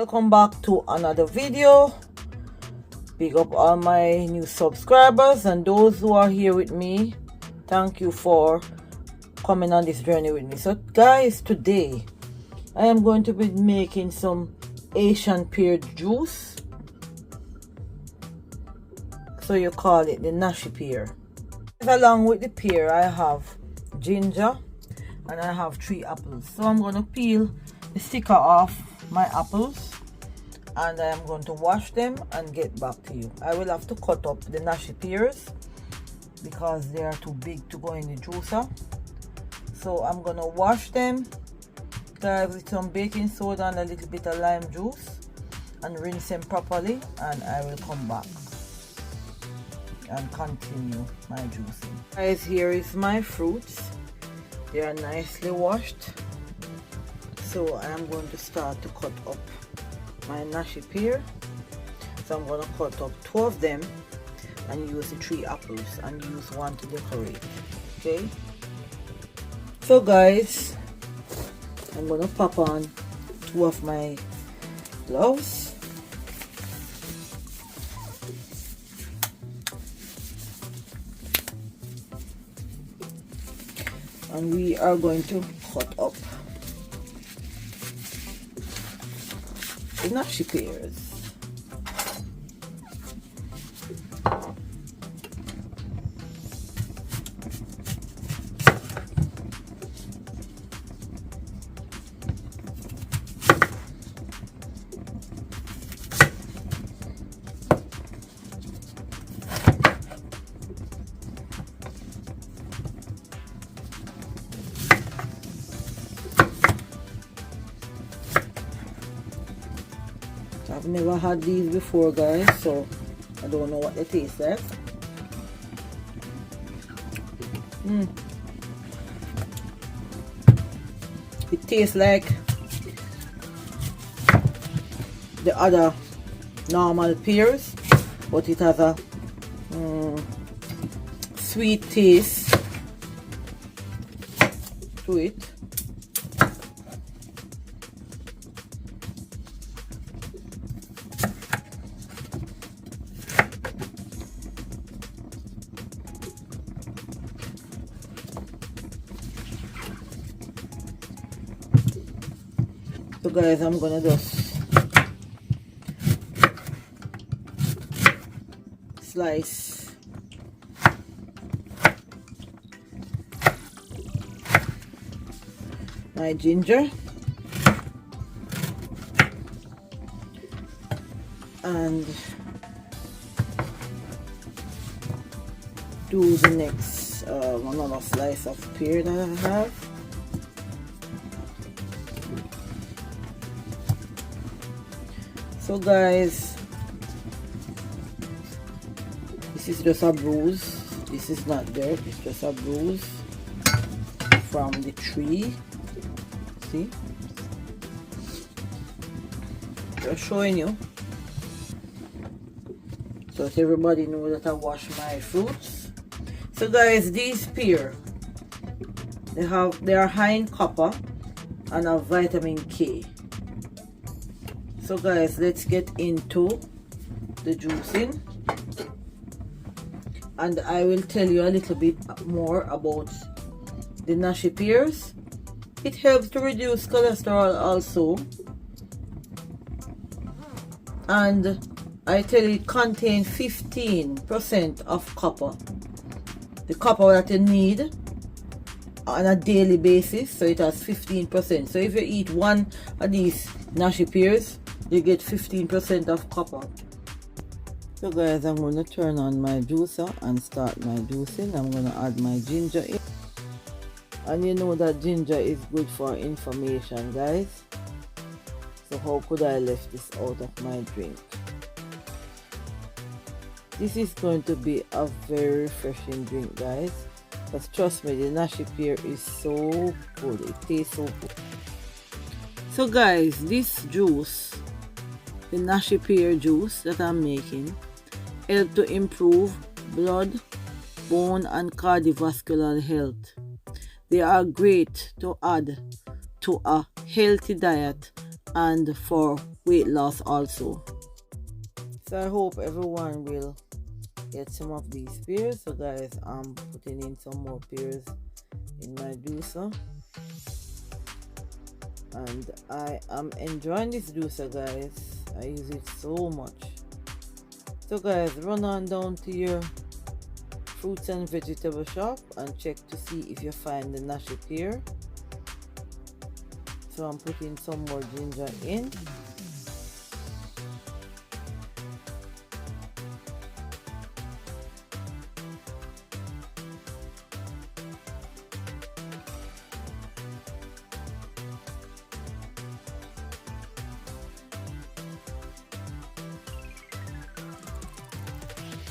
Welcome back to another video. Big up all my new subscribers and those who are here with me. Thank you for coming on this journey with me. So guys, today I am going to be making some Asian pear juice. So you call it the Nashi pear. Along with the pear I have ginger and I have 3 apples. So I'm going to peel the sticker off my apples and I am going to wash them and get back to you. I will have to cut up the Nashi pears because they are too big to go in the juicer. So I'm going to wash them, guys, with some baking soda and a little bit of lime juice and rinse them properly, and I will come back and continue my juicing. Guys, here is my fruits. They are nicely washed. So I am going to start to cut up my Nashi pear. So I'm going to cut up 2 of them and use the 3 apples and use 1 to decorate. Okay. So guys, I'm going to pop on 2 of my gloves. And we are going to cut up the Nashi pears. I've never had these before, guys, so I don't know what they taste like. It tastes like the other normal pears, but it has a sweet taste to it. So guys, I'm gonna just slice my ginger and do the next another slice of pear that I have. So guys, this is just a bruise. This is not dirt, it's just a bruise from the tree. See? Just showing you. So that everybody knows that I wash my fruits. So guys, these pear, they are high in copper and have vitamin K. So guys, let's get into the juicing and I will tell you a little bit more about the Nashi pears. It helps to reduce cholesterol also, and I tell you it contains 15% of copper, the copper that you need on a daily basis. So it has 15%. So if you eat 1 of these Nashi pears, you get 15% of copper. So guys, I'm going to turn on my juicer and start my juicing. I'm going to add my ginger in. And you know that ginger is good for inflammation, guys. So how could I left this out of my drink? This is going to be a very refreshing drink, guys. But trust me, the Nashi pear is so good. It tastes so good. So guys, this juice, the Nashi pear juice that I'm making, help to improve blood, bone and cardiovascular health. They are great to add to a healthy diet and for weight loss also. So I hope everyone will get some of these pears. So guys, I'm putting in some more pears in my juicer, and I am enjoying this juicer, guys. I use it so much. So guys, run on down to your fruits and vegetable shop and check to see if you find the Nashi pear. So I'm putting some more ginger in.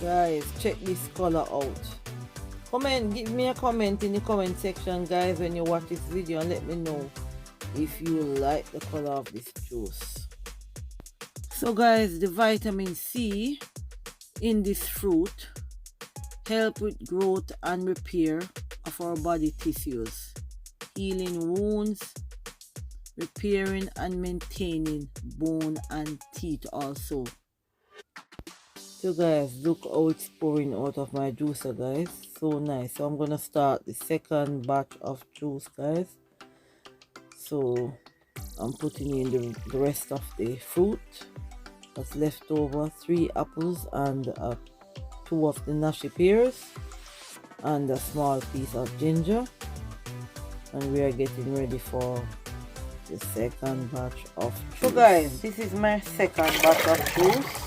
Guys, check this color out. Give me a comment in the comment section, guys, when you watch this video, and let me know if you like the color of this juice. So guys, the vitamin C in this fruit help with growth and repair of our body tissues, healing wounds, repairing and maintaining bone and teeth also. So guys, look how it's pouring out of my juicer, guys. So nice. So I'm gonna start the second batch of juice, guys. So I'm putting in the rest of the fruit that's left over, 3 apples and 2 of the Nashi pears and a small piece of ginger, and we are getting ready for the second batch of juice. So guys, this is my second batch of juice.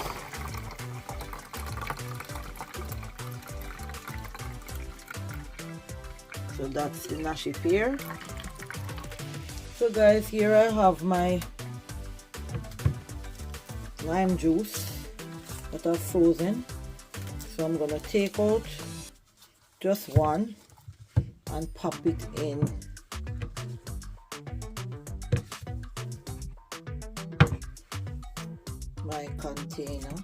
So that's the Nashi pear. So guys, here I have my lime juice that I've frozen. So I'm gonna take out just one and pop it in my container.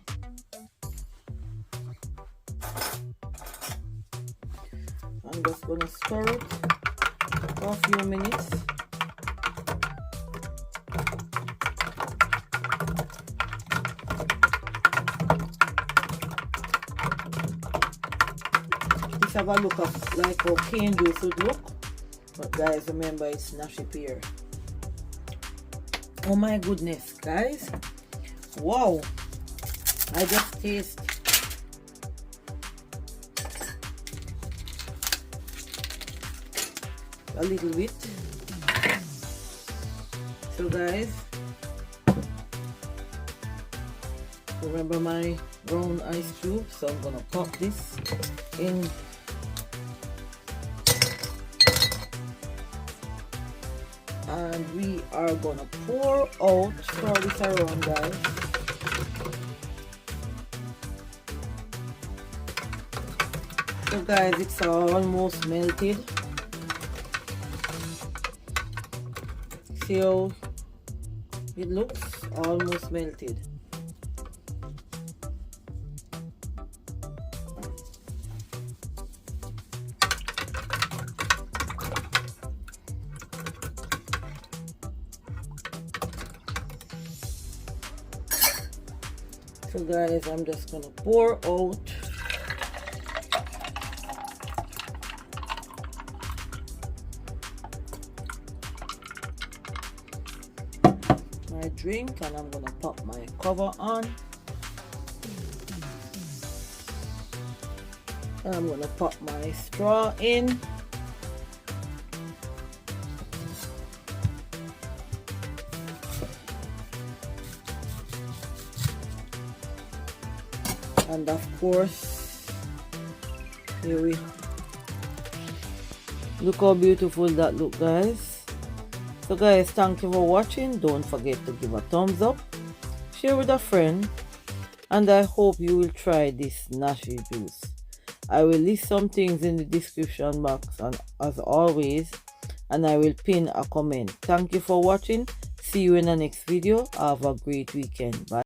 I'm just gonna stir it for a few minutes. Just have a look of like how cane juice would look, but guys, remember it's Nashi pear. Oh my goodness, guys! Wow! I just taste a little bit. So guys, remember my brown ice cube, so I'm gonna pop this in. And we are gonna pour this around, guys. So guys, it's almost melted. See how it looks? Almost melted. So guys, I'm just gonna pour out my drink, and I'm gonna pop my cover on, and I'm gonna pop my straw in. And of course, here we look how beautiful that look, guys. So guys, thank you for watching. Don't forget to give a thumbs up, share with a friend, and I hope you will try this Nashi juice. I will list some things in the description box, and as always, and I will pin a comment. Thank you for watching. See you in the next video. Have a great weekend. Bye.